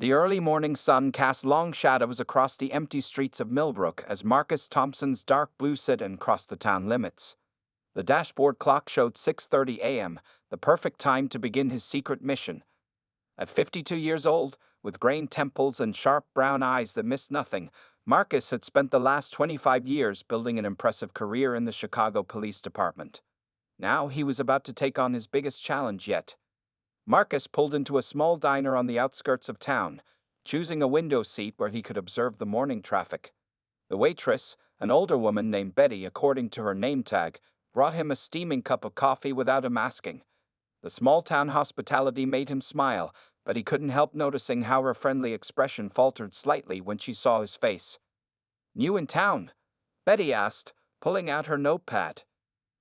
The early morning sun cast long shadows across the empty streets of Millbrook as Marcus Thompson's dark blue sedan crossed the town limits. The dashboard clock showed 6:30 a.m., the perfect time to begin his secret mission. At 52 years old, with grained temples and sharp brown eyes that missed nothing, Marcus had spent the last 25 years building an impressive career in the Chicago Police Department. Now he was about to take on his biggest challenge yet. Marcus pulled into a small diner on the outskirts of town, choosing a window seat where he could observe the morning traffic. The waitress, an older woman named Betty according to her name tag, brought him a steaming cup of coffee without him asking. The small-town hospitality made him smile, but he couldn't help noticing how her friendly expression faltered slightly when she saw his face. "New in town?" Betty asked, pulling out her notepad.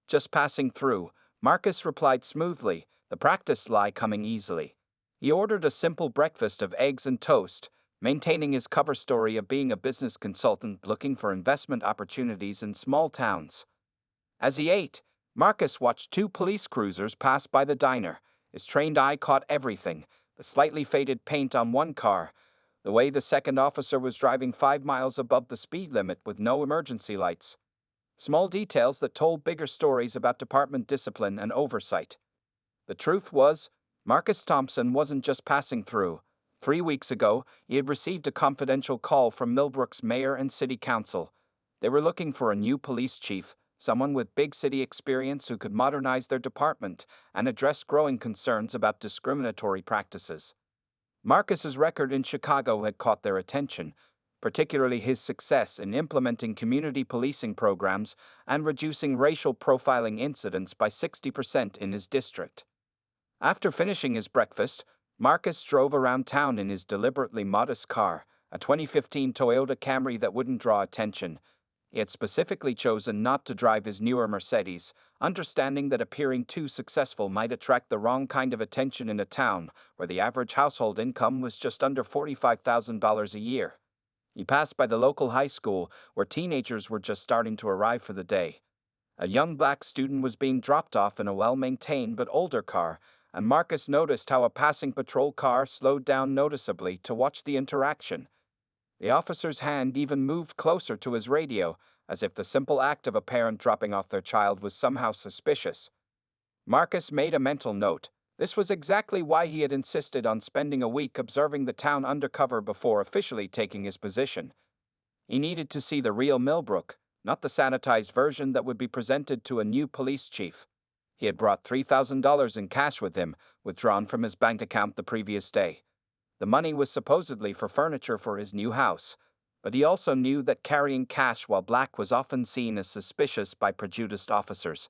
"Just passing through," Marcus replied smoothly, the practiced lie coming easily. He ordered a simple breakfast of eggs and toast, maintaining his cover story of being a business consultant looking for investment opportunities in small towns. As he ate, Marcus watched two police cruisers pass by the diner. His trained eye caught everything: the slightly faded paint on one car, the way the second officer was driving 5 miles above the speed limit with no emergency lights. Small details that told bigger stories about department discipline and oversight. The truth was, Marcus Thompson wasn't just passing through. 3 weeks ago, he had received a confidential call from Millbrook's mayor and city council. They were looking for a new police chief, someone with big city experience who could modernize their department and address growing concerns about discriminatory practices. Marcus's record in Chicago had caught their attention, particularly his success in implementing community policing programs and reducing racial profiling incidents by 60% in his district. After finishing his breakfast, Marcus drove around town in his deliberately modest car, a 2015 Toyota Camry that wouldn't draw attention. He had specifically chosen not to drive his newer Mercedes, understanding that appearing too successful might attract the wrong kind of attention in a town where the average household income was just under $45,000 a year. He passed by the local high school, where teenagers were just starting to arrive for the day. A young black student was being dropped off in a well-maintained but older car, and Marcus noticed how a passing patrol car slowed down noticeably to watch the interaction. The officer's hand even moved closer to his radio, as if the simple act of a parent dropping off their child was somehow suspicious. Marcus made a mental note. This was exactly why he had insisted on spending a week observing the town undercover before officially taking his position. He needed to see the real Millbrook, not the sanitized version that would be presented to a new police chief. He had brought $3,000 in cash with him, withdrawn from his bank account the previous day. The money was supposedly for furniture for his new house, but he also knew that carrying cash while black was often seen as suspicious by prejudiced officers.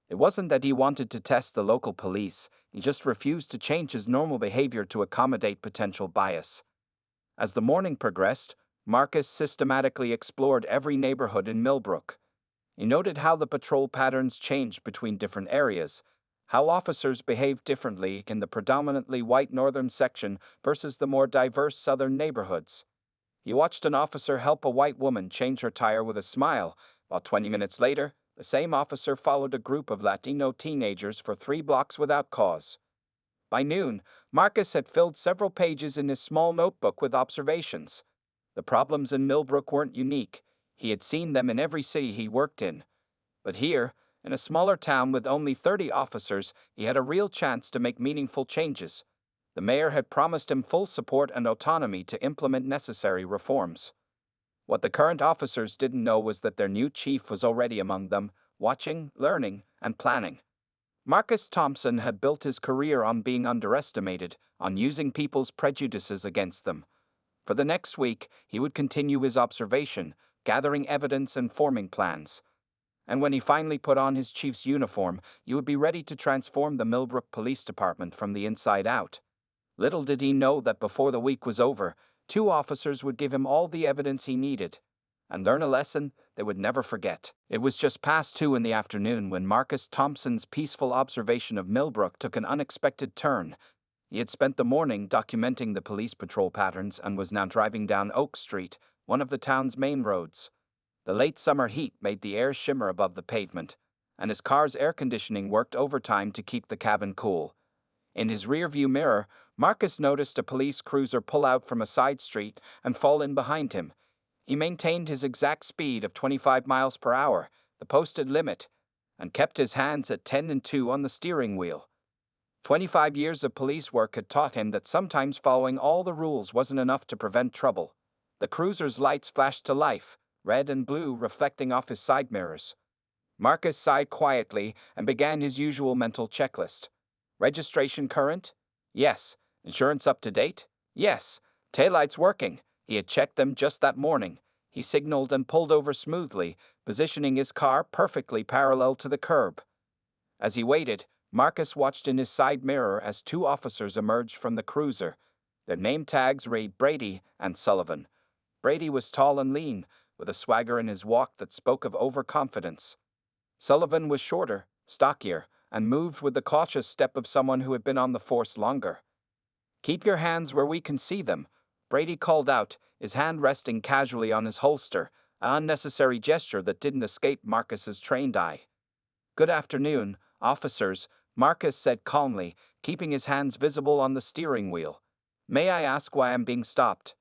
It wasn't that he wanted to test the local police, he just refused to change his normal behavior to accommodate potential bias. As the morning progressed, Marcus systematically explored every neighborhood in Millbrook. He noted how the patrol patterns changed between different areas, how officers behaved differently in the predominantly white northern section versus the more diverse southern neighborhoods. He watched an officer help a white woman change her tire with a smile, while 20 minutes later, the same officer followed a group of Latino teenagers for 3 blocks without cause. By noon, Marcus had filled several pages in his small notebook with observations. The problems in Millbrook weren't unique. He had seen them in every city he worked in. But here, in a smaller town with only 30 officers, he had a real chance to make meaningful changes. The mayor had promised him full support and autonomy to implement necessary reforms. What the current officers didn't know was that their new chief was already among them, watching, learning, and planning. Marcus Thompson had built his career on being underestimated, on using people's prejudices against them. For the next week, he would continue his observation, gathering evidence and forming plans. And when he finally put on his chief's uniform, he would be ready to transform the Millbrook Police Department from the inside out. Little did he know that before the week was over, 2 officers would give him all the evidence he needed, and learn a lesson they would never forget. It was just past 2 in the afternoon when Marcus Thompson's peaceful observation of Millbrook took an unexpected turn. He had spent the morning documenting the police patrol patterns and was now driving down Oak Street, one of the town's main roads. The late summer heat made the air shimmer above the pavement, and his car's air conditioning worked overtime to keep the cabin cool. In his rearview mirror, Marcus noticed a police cruiser pull out from a side street and fall in behind him. He maintained his exact speed of 25 miles per hour, the posted limit, and kept his hands at 10 and 2 on the steering wheel. 25 years of police work had taught him that sometimes following all the rules wasn't enough to prevent trouble. The cruiser's lights flashed to life, red and blue reflecting off his side mirrors. Marcus sighed quietly and began his usual mental checklist. Registration current? Yes. Insurance up to date? Yes. Taillights working. He had checked them just that morning. He signaled and pulled over smoothly, positioning his car perfectly parallel to the curb. As he waited, Marcus watched in his side mirror as two officers emerged from the cruiser. Their name tags read Brady and Sullivan. Brady was tall and lean, with a swagger in his walk that spoke of overconfidence. Sullivan was shorter, stockier, and moved with the cautious step of someone who had been on the force longer. "Keep your hands where we can see them," Brady called out, his hand resting casually on his holster, an unnecessary gesture that didn't escape Marcus's trained eye. "Good afternoon, officers," Marcus said calmly, keeping his hands visible on the steering wheel. "May I ask why I'm being stopped?"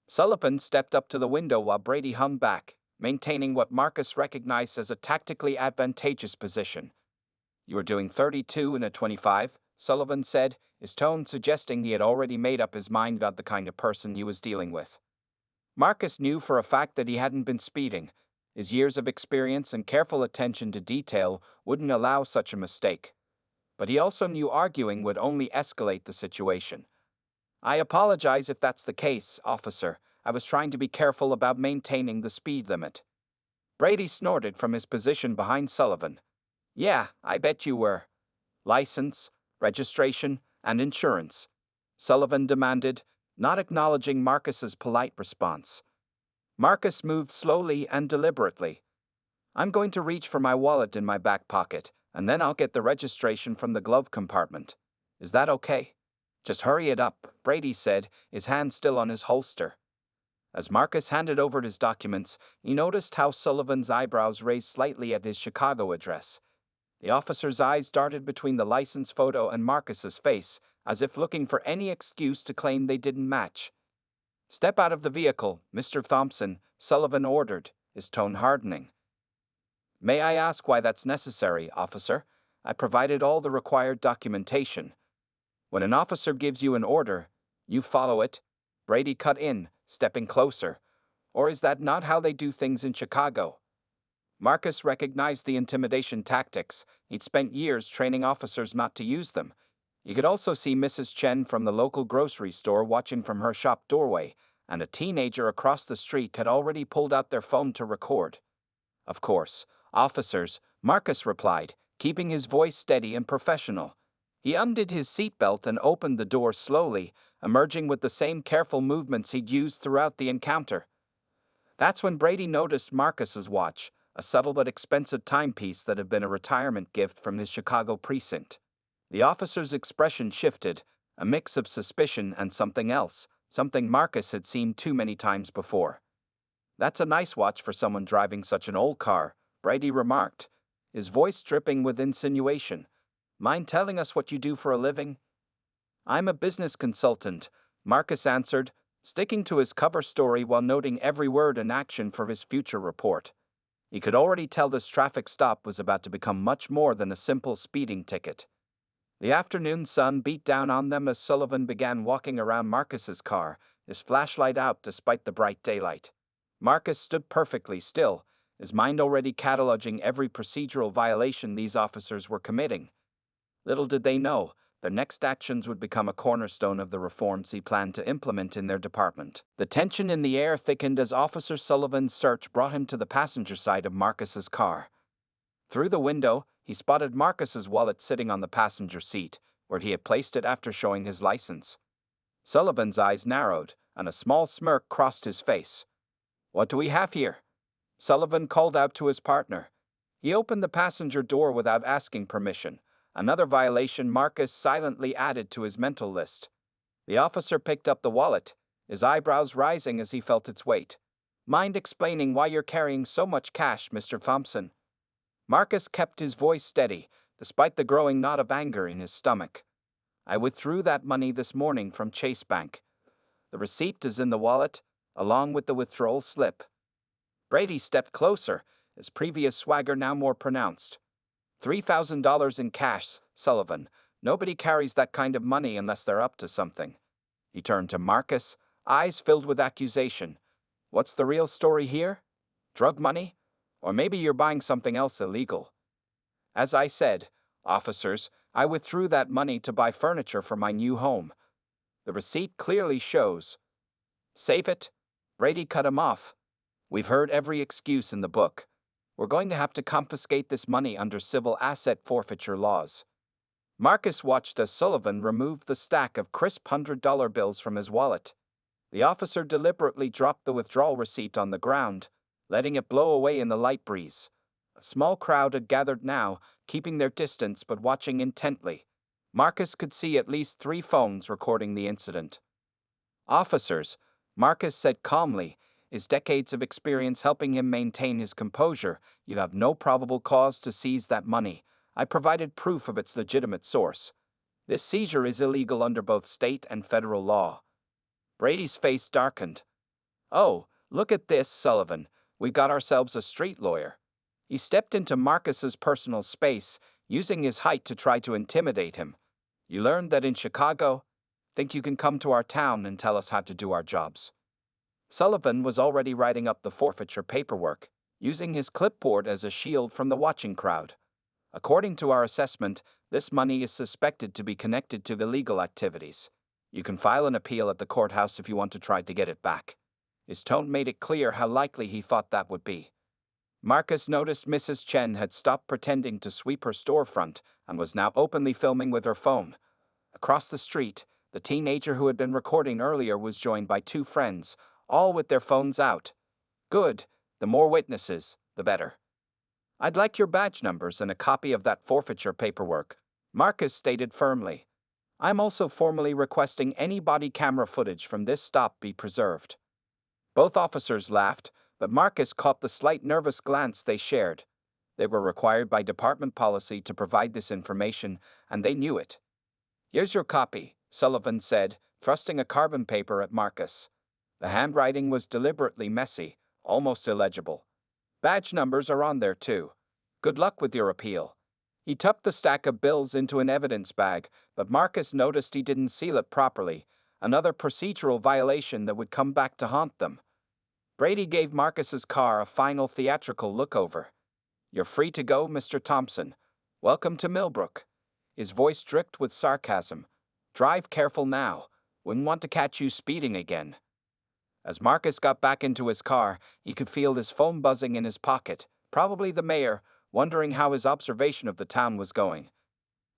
Sullivan stepped up to the window while Brady hung back, maintaining what Marcus recognized as a tactically advantageous position. "You were doing 32 in a 25, Sullivan said, his tone suggesting he had already made up his mind about the kind of person he was dealing with. Marcus knew for a fact that he hadn't been speeding. His years of experience and careful attention to detail wouldn't allow such a mistake. But he also knew arguing would only escalate the situation. "I apologize if that's the case, officer. I was trying to be careful about maintaining the speed limit." Brady snorted from his position behind Sullivan. "Yeah, I bet you were." "License, registration, and insurance," Sullivan demanded, not acknowledging Marcus's polite response. Marcus moved slowly and deliberately. "I'm going to reach for my wallet in my back pocket, and then I'll get the registration from the glove compartment. Is that okay?" "Just hurry it up," Brady said, his hand still on his holster. As Marcus handed over his documents, he noticed how Sullivan's eyebrows raised slightly at his Chicago address. The officer's eyes darted between the license photo and Marcus's face, as if looking for any excuse to claim they didn't match. "Step out of the vehicle, Mr. Thompson," Sullivan ordered, his tone hardening. "May I ask why that's necessary, officer? I provided all the required documentation." "When an officer gives you an order, you follow it," Brady cut in, stepping closer. "Or is that not how they do things in Chicago?" Marcus recognized the intimidation tactics. He'd spent years training officers not to use them. You could also see Mrs. Chen from the local grocery store watching from her shop doorway, and a teenager across the street had already pulled out their phone to record. "Of course, officers," Marcus replied, keeping his voice steady and professional. He undid his seatbelt and opened the door slowly, emerging with the same careful movements he'd used throughout the encounter. That's when Brady noticed Marcus's watch, a subtle but expensive timepiece that had been a retirement gift from his Chicago precinct. The officer's expression shifted, a mix of suspicion and something else, something Marcus had seen too many times before. "That's a nice watch for someone driving such an old car," Brady remarked, his voice dripping with insinuation. "Mind telling us what you do for a living?" "I'm a business consultant," Marcus answered, sticking to his cover story while noting every word and action for his future report. He could already tell this traffic stop was about to become much more than a simple speeding ticket. The afternoon sun beat down on them as Sullivan began walking around Marcus's car, his flashlight out despite the bright daylight. Marcus stood perfectly still, his mind already cataloging every procedural violation these officers were committing. Little did they know, their next actions would become a cornerstone of the reforms he planned to implement in their department. The tension in the air thickened as Officer Sullivan's search brought him to the passenger side of Marcus's car. Through the window, he spotted Marcus's wallet sitting on the passenger seat, where he had placed it after showing his license. Sullivan's eyes narrowed, and a small smirk crossed his face. "What do we have here?" Sullivan called out to his partner. He opened the passenger door without asking permission, another violation Marcus silently added to his mental list. The officer picked up the wallet, his eyebrows rising as he felt its weight. "Mind explaining why you're carrying so much cash, Mr. Thompson?" Marcus kept his voice steady, despite the growing knot of anger in his stomach. I withdrew that money this morning from Chase Bank. The receipt is in the wallet, along with the withdrawal slip. Brady stepped closer, his previous swagger now more pronounced. $3,000 in cash, Sullivan. Nobody carries that kind of money unless they're up to something. He turned to Marcus, eyes filled with accusation. What's the real story here? Drug money? Or maybe you're buying something else illegal. As I said, officers, I withdrew that money to buy furniture for my new home. The receipt clearly shows. Save it? Brady cut him off. We've heard every excuse in the book. We're going to have to confiscate this money under civil asset forfeiture laws. Marcus watched as Sullivan removed the stack of crisp $100 bills from his wallet. The officer deliberately dropped the withdrawal receipt on the ground, letting it blow away in the light breeze. A small crowd had gathered now, keeping their distance but watching intently. Marcus could see at least 3 phones recording the incident. Officers, Marcus said calmly, his decades of experience helping him maintain his composure, you have no probable cause to seize that money. I provided proof of its legitimate source. This seizure is illegal under both state and federal law. Brady's face darkened. Oh, look at this, Sullivan. We got ourselves a street lawyer. He stepped into Marcus's personal space, using his height to try to intimidate him. You learned that in Chicago? Think you can come to our town and tell us how to do our jobs? Sullivan was already writing up the forfeiture paperwork, using his clipboard as a shield from the watching crowd. According to our assessment, this money is suspected to be connected to illegal activities. You can file an appeal at the courthouse if you want to try to get it back. His tone made it clear how likely he thought that would be. Marcus noticed Mrs. Chen had stopped pretending to sweep her storefront and was now openly filming with her phone. Across the street, the teenager who had been recording earlier was joined by 2 friends, all with their phones out. Good, the more witnesses, the better. I'd like your badge numbers and a copy of that forfeiture paperwork, Marcus stated firmly. I'm also formally requesting any body camera footage from this stop be preserved. Both officers laughed, but Marcus caught the slight nervous glance they shared. They were required by department policy to provide this information, and they knew it. Here's your copy, Sullivan said, thrusting a carbon paper at Marcus. The handwriting was deliberately messy, almost illegible. Badge numbers are on there too. Good luck with your appeal. He tucked the stack of bills into an evidence bag, but Marcus noticed he didn't seal it properly, another procedural violation that would come back to haunt them. Brady gave Marcus's car a final theatrical look-over. You're free to go, Mr. Thompson. Welcome to Millbrook. His voice dripped with sarcasm. Drive careful now. Wouldn't want to catch you speeding again. As Marcus got back into his car, he could feel his phone buzzing in his pocket, probably the mayor, wondering how his observation of the town was going.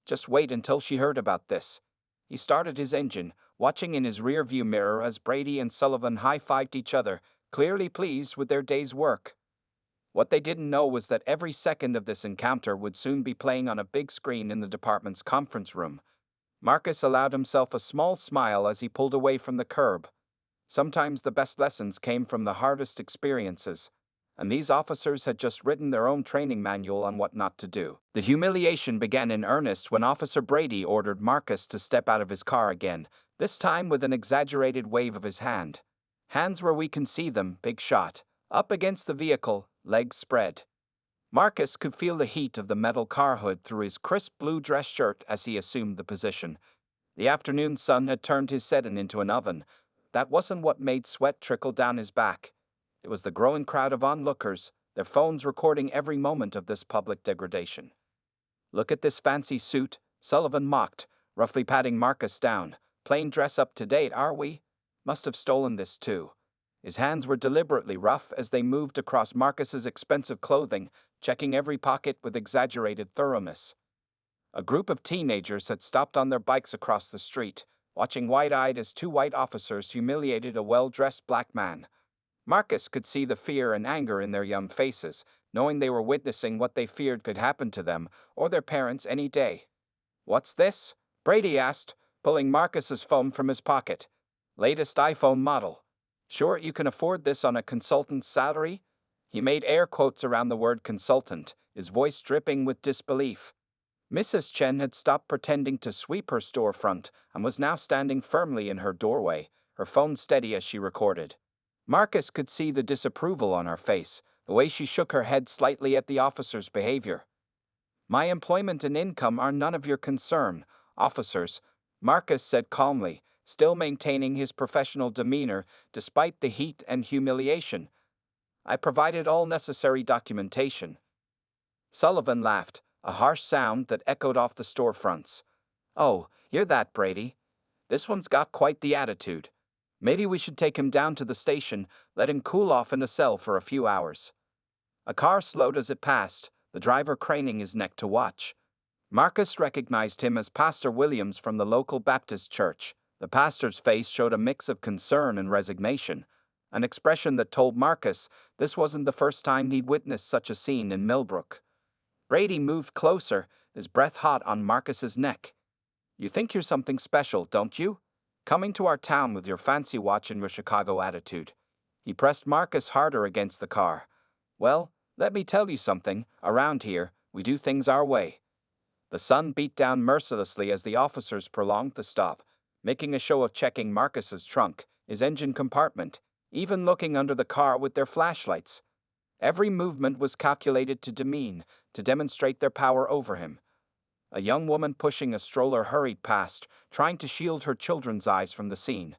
Just wait until she heard about this. He started his engine, watching in his rearview mirror as Brady and Sullivan high-fived each other, clearly pleased with their day's work. What they didn't know was that every second of this encounter would soon be playing on a big screen in the department's conference room. Marcus allowed himself a small smile as he pulled away from the curb. Sometimes the best lessons came from the hardest experiences, and these officers had just written their own training manual on what not to do. The humiliation began in earnest when Officer Brady ordered Marcus to step out of his car again, this time with an exaggerated wave of his hand. Hands where we can see them, big shot, up against the vehicle, legs spread. Marcus could feel the heat of the metal car hood through his crisp blue dress shirt as he assumed the position. The afternoon sun had turned his sedan into an oven. That wasn't what made sweat trickle down his back. It was the growing crowd of onlookers, their phones recording every moment of this public degradation. Look at this fancy suit, Sullivan mocked, roughly patting Marcus down. Plain dress up to date, are we? Must have stolen this too. His hands were deliberately rough as they moved across Marcus's expensive clothing, checking every pocket with exaggerated thoroughness. A group of teenagers had stopped on their bikes across the street, watching wide-eyed as 2 white officers humiliated a well-dressed black man. Marcus could see the fear and anger in their young faces, knowing they were witnessing what they feared could happen to them or their parents any day. What's this? Brady asked, pulling Marcus's phone from his pocket. Latest iPhone model. Sure you can afford this on a consultant's salary? He made air quotes around the word consultant, his voice dripping with disbelief. Mrs. Chen had stopped pretending to sweep her storefront and was now standing firmly in her doorway, her phone steady as she recorded. Marcus could see the disapproval on her face, the way she shook her head slightly at the officer's behavior. "My employment and income are none of your concern, officers," Marcus said calmly, still maintaining his professional demeanor despite the heat and humiliation. "I provided all necessary documentation." Sullivan laughed, a harsh sound that echoed off the storefronts. "Oh, hear that, Brady? This one's got quite the attitude. Maybe we should take him down to the station, let him cool off in a cell for a few hours." A car slowed as it passed, the driver craning his neck to watch. Marcus recognized him as Pastor Williams from the local Baptist church. The pastor's face showed a mix of concern and resignation, an expression that told Marcus this wasn't the first time he'd witnessed such a scene in Millbrook. Brady moved closer, his breath hot on Marcus's neck. "You think you're something special, don't you? Coming to our town with your fancy watch and your Chicago attitude." He pressed Marcus harder against the car. "Well, let me tell you something, around here, we do things our way." The sun beat down mercilessly as the officers prolonged the stop, making a show of checking Marcus's trunk, his engine compartment, even looking under the car with their flashlights. Every movement was calculated to demean, to demonstrate their power over him. A young woman pushing a stroller hurried past, trying to shield her children's eyes from the scene.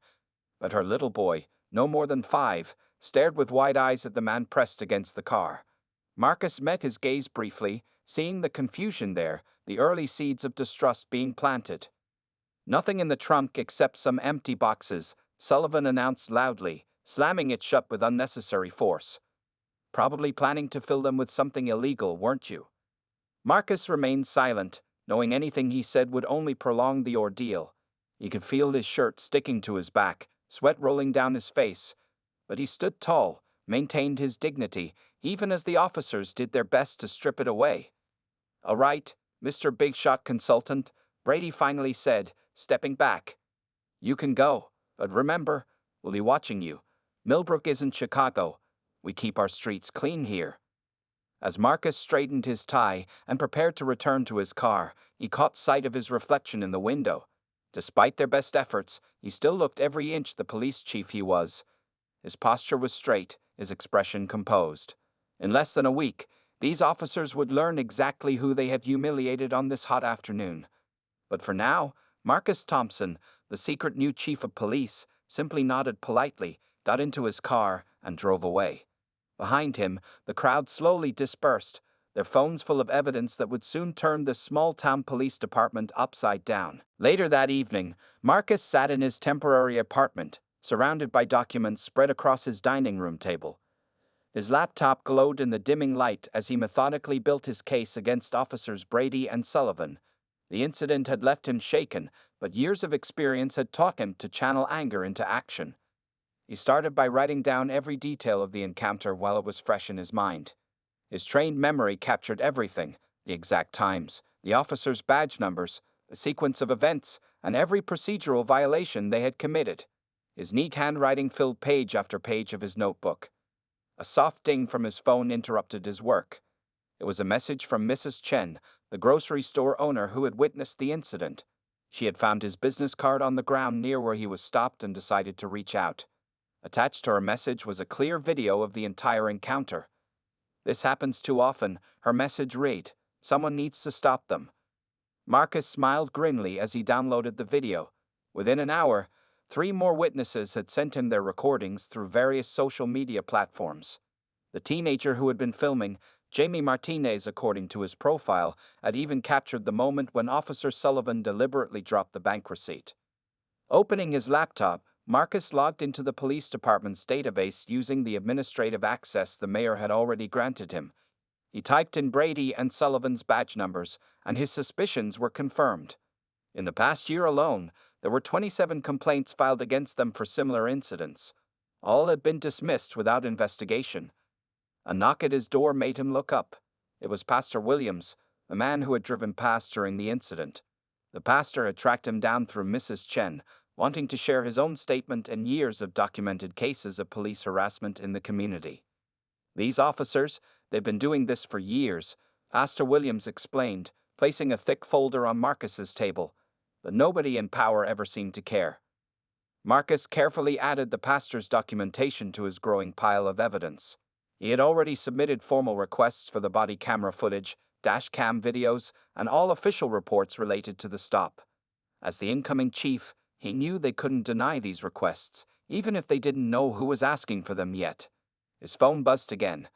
But her little boy, no more than 5, stared with wide eyes at the man pressed against the car. Marcus met his gaze briefly, seeing the confusion there, the early seeds of distrust being planted. "Nothing in the trunk except some empty boxes," Sullivan announced loudly, slamming it shut with unnecessary force. "Probably planning to fill them with something illegal, weren't you?" Marcus remained silent, knowing anything he said would only prolong the ordeal. He could feel his shirt sticking to his back, sweat rolling down his face. But he stood tall, maintained his dignity, even as the officers did their best to strip it away. "All right, Mr. Big Shot Consultant," Brady finally said, stepping back. "You can go, but remember, we'll be watching you. Millbrook isn't Chicago. We keep our streets clean here." As Marcus straightened his tie and prepared to return to his car, he caught sight of his reflection in the window. Despite their best efforts, he still looked every inch the police chief he was. His posture was straight, his expression composed. In less than a week, these officers would learn exactly who they had humiliated on this hot afternoon. But for now, Marcus Thompson, the secret new chief of police, simply nodded politely, got into his car, and drove away. Behind him, the crowd slowly dispersed, their phones full of evidence that would soon turn this small-town police department upside down. Later that evening, Marcus sat in his temporary apartment, surrounded by documents spread across his dining room table. His laptop glowed in the dimming light as he methodically built his case against Officers Brady and Sullivan. The incident had left him shaken, but years of experience had taught him to channel anger into action. He started by writing down every detail of the encounter while it was fresh in his mind. His trained memory captured everything: the exact times, the officers' badge numbers, the sequence of events, and every procedural violation they had committed. His neat handwriting filled page after page of his notebook. A soft ding from his phone interrupted his work. It was a message from Mrs. Chen, the grocery store owner who had witnessed the incident. She had found his business card on the ground near where he was stopped and decided to reach out. Attached to her message was a clear video of the entire encounter. "This happens too often," her message read. "Someone needs to stop them." Marcus smiled grimly as he downloaded the video. Within an hour, 3 more witnesses had sent him their recordings through various social media platforms. The teenager who had been filming, Jamie Martinez, according to his profile, had even captured the moment when Officer Sullivan deliberately dropped the bank receipt. Opening his laptop, Marcus logged into the police department's database using the administrative access the mayor had already granted him. He typed in Brady and Sullivan's badge numbers, and his suspicions were confirmed. In the past year alone, there were 27 complaints filed against them for similar incidents. All had been dismissed without investigation. A knock at his door made him look up. It was Pastor Williams, the man who had driven past during the incident. The pastor had tracked him down through Mrs. Chen, wanting to share his own statement and years of documented cases of police harassment in the community. "These officers, they've been doing this for years," Pastor Williams explained, placing a thick folder on Marcus's table, but nobody in power ever seemed to care. Marcus carefully added the pastor's documentation to his growing pile of evidence. He had already submitted formal requests for the body camera footage, dash cam videos, and all official reports related to the stop. As the incoming chief, he knew they couldn't deny these requests, even if they didn't know who was asking for them yet. His phone buzzed again.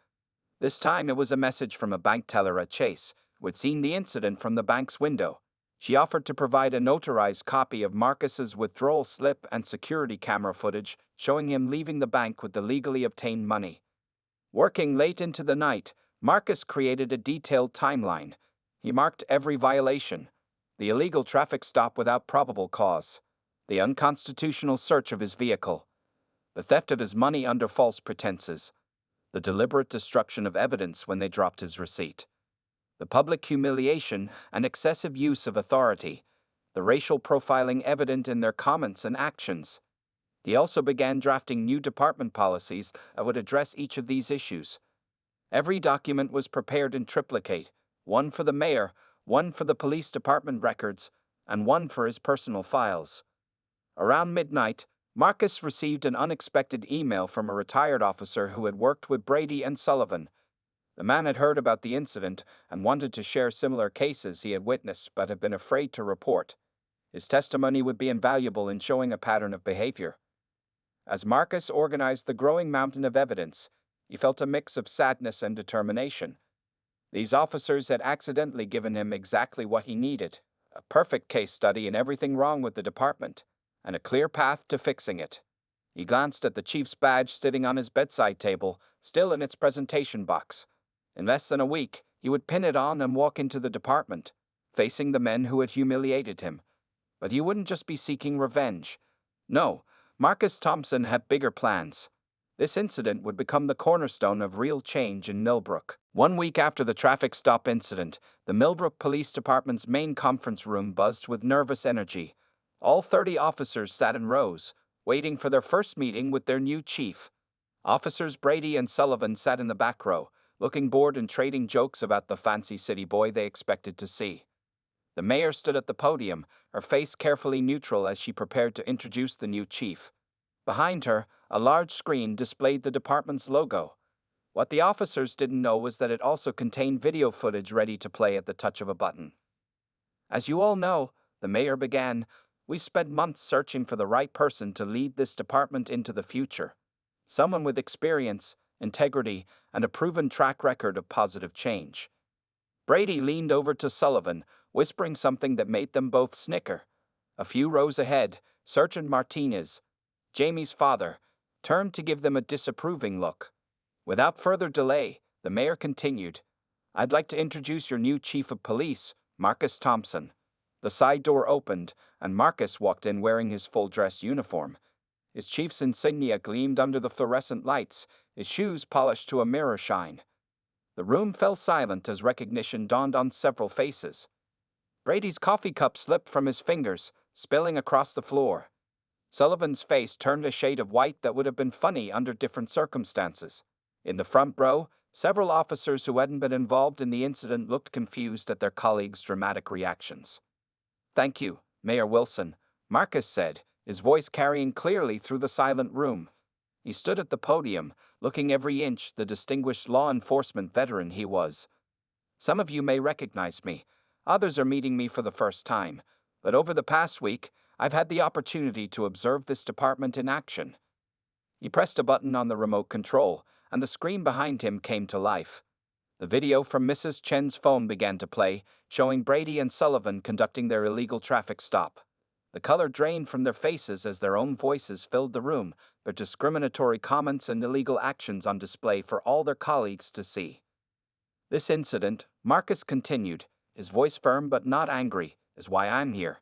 This time it was a message from a bank teller at Chase, who had seen the incident from the bank's window. She offered to provide a notarized copy of Marcus's withdrawal slip and security camera footage showing him leaving the bank with the legally obtained money. Working late into the night, Marcus created a detailed timeline. He marked every violation: the illegal traffic stop without probable cause, the unconstitutional search of his vehicle, the theft of his money under false pretenses, the deliberate destruction of evidence when they dropped his receipt, the public humiliation and excessive use of authority, the racial profiling evident in their comments and actions. He also began drafting new department policies that would address each of these issues. Every document was prepared in triplicate, one for the mayor, one for the police department records, and one for his personal files. Around midnight, Marcus received an unexpected email from a retired officer who had worked with Brady and Sullivan. The man had heard about the incident and wanted to share similar cases he had witnessed but had been afraid to report. His testimony would be invaluable in showing a pattern of behavior. As Marcus organized the growing mountain of evidence, he felt a mix of sadness and determination. These officers had accidentally given him exactly what he needed: a perfect case study in everything wrong with the department, and a clear path to fixing it. He glanced at the chief's badge sitting on his bedside table, still in its presentation box. In less than a week, he would pin it on and walk into the department, facing the men who had humiliated him. But he wouldn't just be seeking revenge. No, Marcus Thompson had bigger plans. This incident would become the cornerstone of real change in Millbrook. 1 week after the traffic stop incident, the Millbrook Police Department's main conference room buzzed with nervous energy. All 30 officers sat in rows, waiting for their first meeting with their new chief. Officers Brady and Sullivan sat in the back row, looking bored and trading jokes about the fancy city boy they expected to see. The mayor stood at the podium, her face carefully neutral as she prepared to introduce the new chief. Behind her, a large screen displayed the department's logo. What the officers didn't know was that it also contained video footage ready to play at the touch of a button. "As you all know," the mayor began, "we've spent months searching for the right person to lead this department into the future. Someone with experience, integrity, and a proven track record of positive change." Brady leaned over to Sullivan, whispering something that made them both snicker. A few rows ahead, Sergeant Martinez, Jamie's father, turned to give them a disapproving look. Without further delay, the mayor continued, "I'd like to introduce your new chief of police, Marcus Thompson." The side door opened, and Marcus walked in wearing his full-dress uniform. His chief's insignia gleamed under the fluorescent lights, his shoes polished to a mirror shine. The room fell silent as recognition dawned on several faces. Brady's coffee cup slipped from his fingers, spilling across the floor. Sullivan's face turned a shade of white that would have been funny under different circumstances. In the front row, several officers who hadn't been involved in the incident looked confused at their colleagues' dramatic reactions. "Thank you, Mayor Wilson," Marcus said, his voice carrying clearly through the silent room. He stood at the podium, looking every inch the distinguished law enforcement veteran he was. "Some of you may recognize me. Others are meeting me for the first time. But over the past week, I've had the opportunity to observe this department in action." He pressed a button on the remote control, and the screen behind him came to life. The video from Mrs. Chen's phone began to play, showing Brady and Sullivan conducting their illegal traffic stop. The color drained from their faces as their own voices filled the room, their discriminatory comments and illegal actions on display for all their colleagues to see. "This incident," Marcus continued, his voice firm but not angry, "is why I'm here.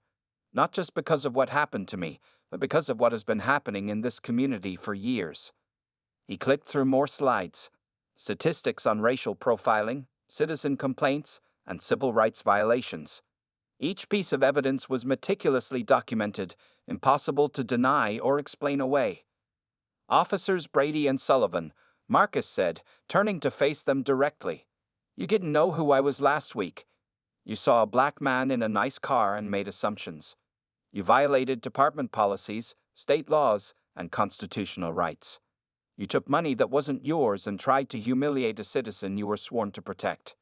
Not just because of what happened to me, but because of what has been happening in this community for years." He clicked through more slides. Statistics on racial profiling, citizen complaints, and civil rights violations. Each piece of evidence was meticulously documented, impossible to deny or explain away. "Officers Brady and Sullivan," Marcus said, turning to face them directly, "you didn't know who I was last week. You saw a black man in a nice car and made assumptions. You violated department policies, state laws, and constitutional rights. You took money that wasn't yours and tried to humiliate a citizen you were sworn to protect.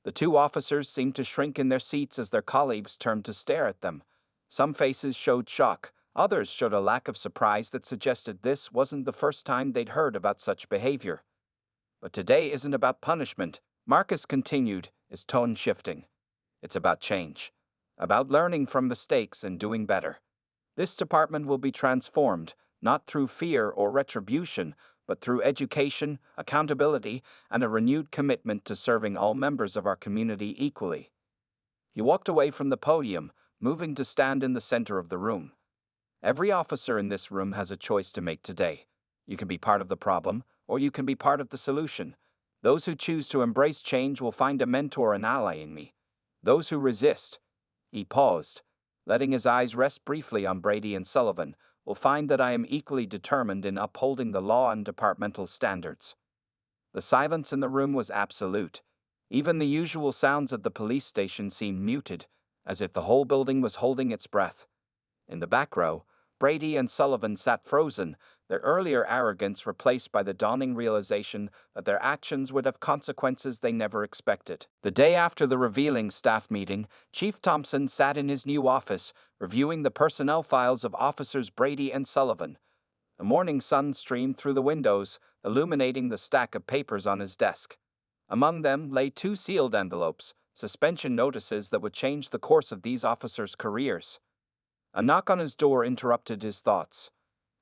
The two officers seemed to shrink in their seats as their colleagues turned to stare at them. Some faces showed shock, others showed a lack of surprise that suggested this wasn't the first time they'd heard about such behavior. But today isn't about punishment, Marcus continued, his tone shifting. It's about change. About learning from mistakes and doing better. This department will be transformed, not through fear or retribution, but through education, accountability, and a renewed commitment to serving all members of our community equally. He walked away from the podium, moving to stand in the center of the room. Every officer in this room has a choice to make today. You can be part of the problem, or you can be part of the solution. Those who choose to embrace change will find a mentor and ally in me. Those who resist, he paused, letting his eyes rest briefly on Brady and Sullivan, will find that I am equally determined in upholding the law and departmental standards. The silence in the room was absolute. Even the usual sounds of the police station seemed muted, as if the whole building was holding its breath. In the back row, Brady and Sullivan sat frozen, their earlier arrogance replaced by the dawning realization that their actions would have consequences they never expected. The day after the revealing staff meeting, Chief Thompson sat in his new office, reviewing the personnel files of Officers Brady and Sullivan. The morning sun streamed through the windows, illuminating the stack of papers on his desk. Among them lay 2 sealed envelopes, suspension notices that would change the course of these officers' careers. A knock on his door interrupted his thoughts.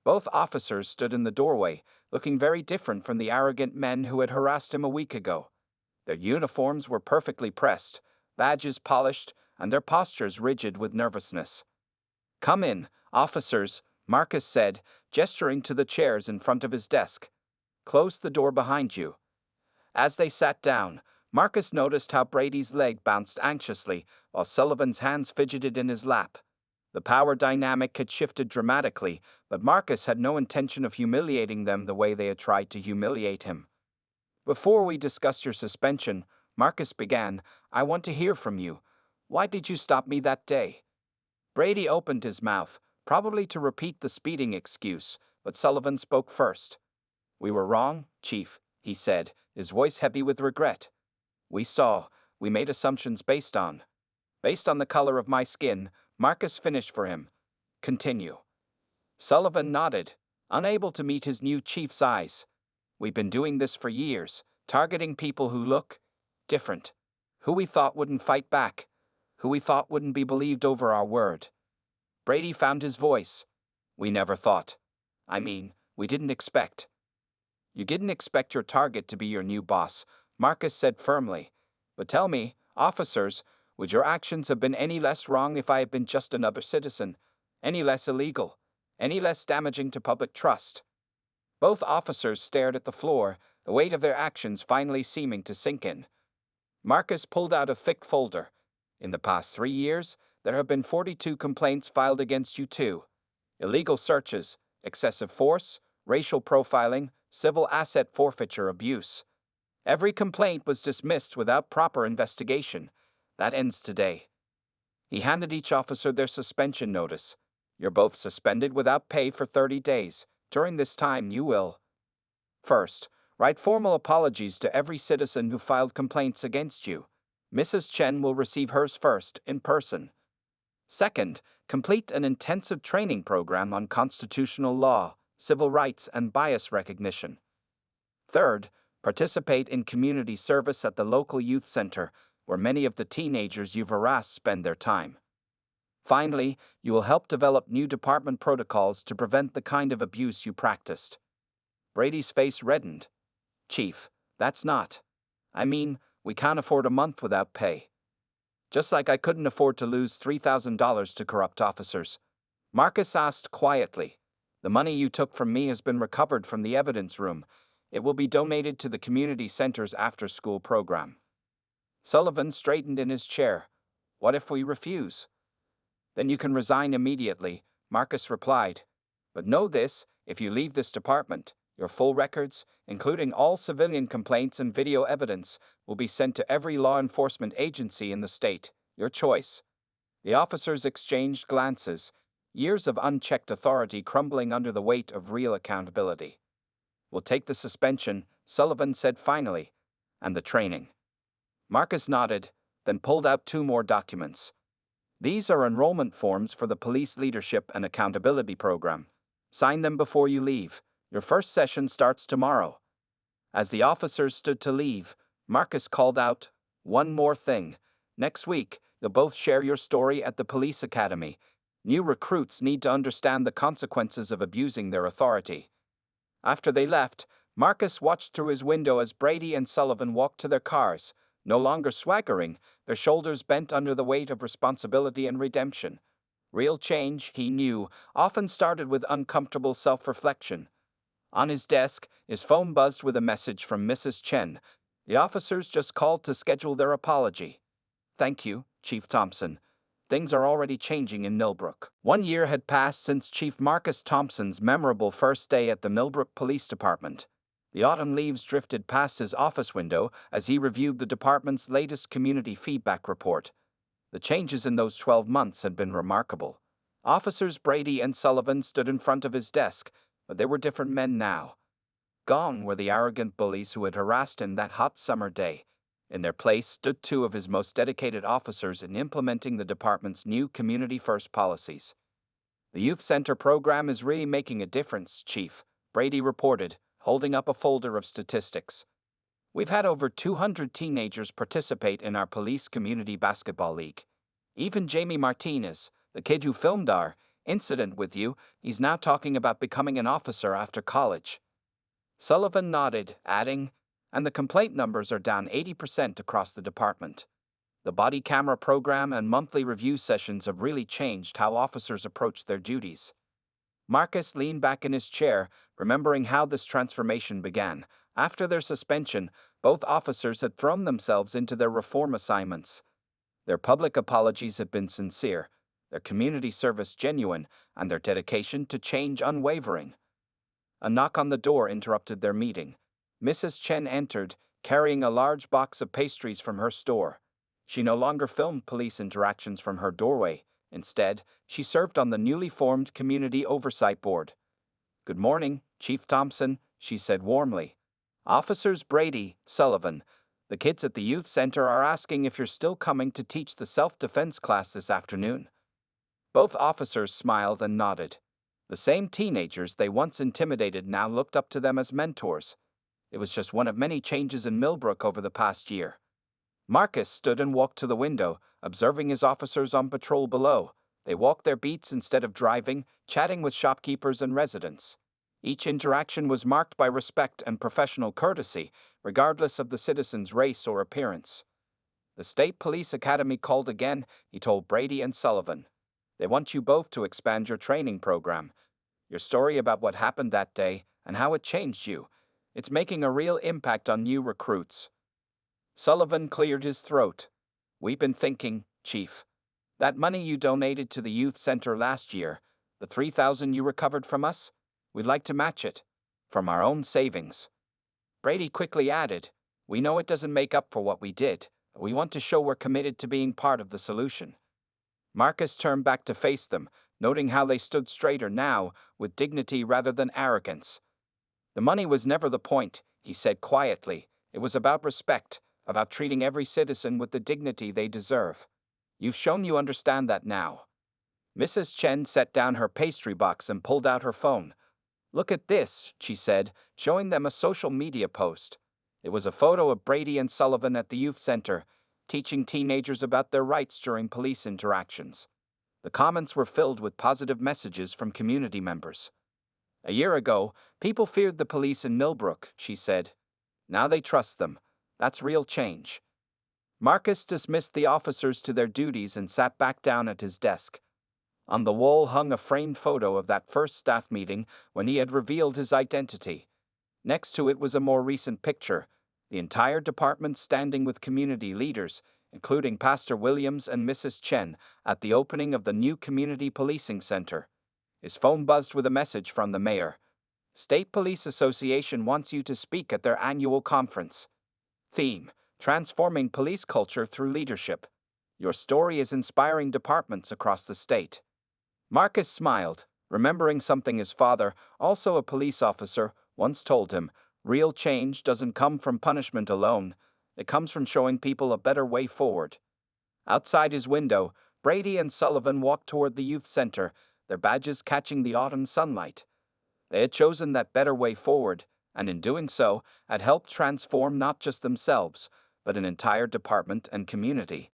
Both officers stood in the doorway, looking very different from the arrogant men who had harassed him a week ago. Their uniforms were perfectly pressed, badges polished, and their postures rigid with nervousness. "Come in, officers," Marcus said, gesturing to the chairs in front of his desk. "Close the door behind you." As they sat down, Marcus noticed how Brady's leg bounced anxiously, while Sullivan's hands fidgeted in his lap. The power dynamic had shifted dramatically, but Marcus had no intention of humiliating them the way they had tried to humiliate him. "Before we discuss your suspension," Marcus began, "I want to hear from you. Why did you stop me that day?" Brady opened his mouth, probably to repeat the speeding excuse, but Sullivan spoke first. "We were wrong, Chief," he said, his voice heavy with regret. We made assumptions based on the color of my skin." Marcus finished for him. "Continue." Sullivan nodded, unable to meet his new chief's eyes. "We've been doing this for years, targeting people who look different, who we thought wouldn't fight back, who we thought wouldn't be believed over our word." Brady found his voice. "We never thought. We didn't expect." "You didn't expect your target to be your new boss," Marcus said firmly. "But tell me, officers, would your actions have been any less wrong if I had been just another citizen? Any less illegal? Any less damaging to public trust?" Both officers stared at the floor, the weight of their actions finally seeming to sink in. Marcus pulled out a thick folder. "In the past 3 years, there have been 42 complaints filed against you too. Illegal searches, excessive force, racial profiling, civil asset forfeiture abuse. Every complaint was dismissed without proper investigation. That ends today." He handed each officer their suspension notice. "You're both suspended without pay for 30 days. During this time you will, first, write formal apologies to every citizen who filed complaints against you. Mrs. Chen will receive hers first, in person. Second, complete an intensive training program on constitutional law, civil rights, and bias recognition. Third, participate in community service at the local youth center, where many of the teenagers you've harassed spend their time. Finally, you will help develop new department protocols to prevent the kind of abuse you practiced." Brady's face reddened. "Chief, that's not. We can't afford a month without pay. Just like I couldn't afford to lose $3,000 to corrupt officers." Marcus asked quietly. "The money you took from me has been recovered from the evidence room. It will be donated to the community center's after-school program." Sullivan straightened in his chair. "What if we refuse?" "Then you can resign immediately," Marcus replied. "But know this, if you leave this department, your full records, including all civilian complaints and video evidence, will be sent to every law enforcement agency in the state. Your choice. The officers exchanged glances, years of unchecked authority crumbling under the weight of real accountability. We'll take the suspension, Sullivan said finally, and the training. Marcus nodded, then pulled out 2 more documents. These are enrollment forms for the Police Leadership and Accountability Program. Sign them before you leave. Your first session starts tomorrow. As the officers stood to leave, Marcus called out, "One more thing. Next week, you'll both share your story at the police academy. New recruits need to understand the consequences of abusing their authority." After they left, Marcus watched through his window as Brady and Sullivan walked to their cars, no longer swaggering, their shoulders bent under the weight of responsibility and redemption. Real change, he knew, often started with uncomfortable self-reflection. On his desk, his phone buzzed with a message from Mrs. Chen. The officers just called to schedule their apology. "Thank you, Chief Thompson. Things are already changing in Millbrook." 1 year had passed since Chief Marcus Thompson's memorable first day at the Millbrook Police Department. The autumn leaves drifted past his office window as he reviewed the department's latest community feedback report. The changes in those 12 months had been remarkable. Officers Brady and Sullivan stood in front of his desk, but they were different men now. Gone were the arrogant bullies who had harassed him that hot summer day. In their place stood 2 of his most dedicated officers in implementing the department's new community-first policies. "The Youth Center program is really making a difference, Chief," Brady reported, holding up a folder of statistics. "We've had over 200 teenagers participate in our police community basketball league. Even Jamie Martinez, the kid who filmed our incident with you, he's now talking about becoming an officer after college." Sullivan nodded, adding, "And the complaint numbers are down 80% across the department. The body camera program and monthly review sessions have really changed how officers approach their duties." Marcus leaned back in his chair, remembering how this transformation began. After their suspension, both officers had thrown themselves into their reform assignments. Their public apologies had been sincere, their community service genuine, and their dedication to change unwavering. A knock on the door interrupted their meeting. Mrs. Chen entered, carrying a large box of pastries from her store. She no longer filmed police interactions from her doorway. Instead, she served on the newly formed Community Oversight Board. "Good morning, Chief Thompson," she said warmly. "Officers Brady, Sullivan, the kids at the youth center are asking if you're still coming to teach the self-defense class this afternoon." Both officers smiled and nodded. The same teenagers they once intimidated now looked up to them as mentors. It was just one of many changes in Millbrook over the past year. Marcus stood and walked to the window, observing his officers on patrol below. They walked their beats instead of driving, chatting with shopkeepers and residents. Each interaction was marked by respect and professional courtesy, regardless of the citizen's race or appearance. "The State Police Academy called again," he told Brady and Sullivan. "They want you both to expand your training program. Your story about what happened that day and how it changed you. It's making a real impact on new recruits." Sullivan cleared his throat. "We've been thinking, Chief. That money you donated to the youth center last year, the $3,000 you recovered from us, we'd like to match it, from our own savings." Brady quickly added, "We know it doesn't make up for what we did, but we want to show we're committed to being part of the solution." Marcus turned back to face them, noting how they stood straighter now, with dignity rather than arrogance. "The money was never the point," he said quietly. "It was about respect, about treating every citizen with the dignity they deserve. You've shown you understand that now." Mrs. Chen set down her pastry box and pulled out her phone. "Look at this," she said, showing them a social media post. It was a photo of Brady and Sullivan at the youth center, teaching teenagers about their rights during police interactions. The comments were filled with positive messages from community members. "A year ago, people feared the police in Millbrook," she said. "Now they trust them. That's real change." Marcus dismissed the officers to their duties and sat back down at his desk. On the wall hung a framed photo of that first staff meeting when he had revealed his identity. Next to it was a more recent picture, the entire department standing with community leaders, including Pastor Williams and Mrs. Chen, at the opening of the new Community Policing Center. His phone buzzed with a message from the mayor. "State Police Association wants you to speak at their annual conference. Theme: transforming police culture through leadership. Your story is inspiring departments across the state. Marcus smiled, remembering something his father, also a police officer, once told him: real change doesn't come from punishment alone, it comes from showing people a better way forward. Outside his window, Brady and Sullivan walked toward the youth center, their badges catching the autumn sunlight. They had chosen that better way forward, and in doing so, had helped transform not just themselves, but an entire department and community.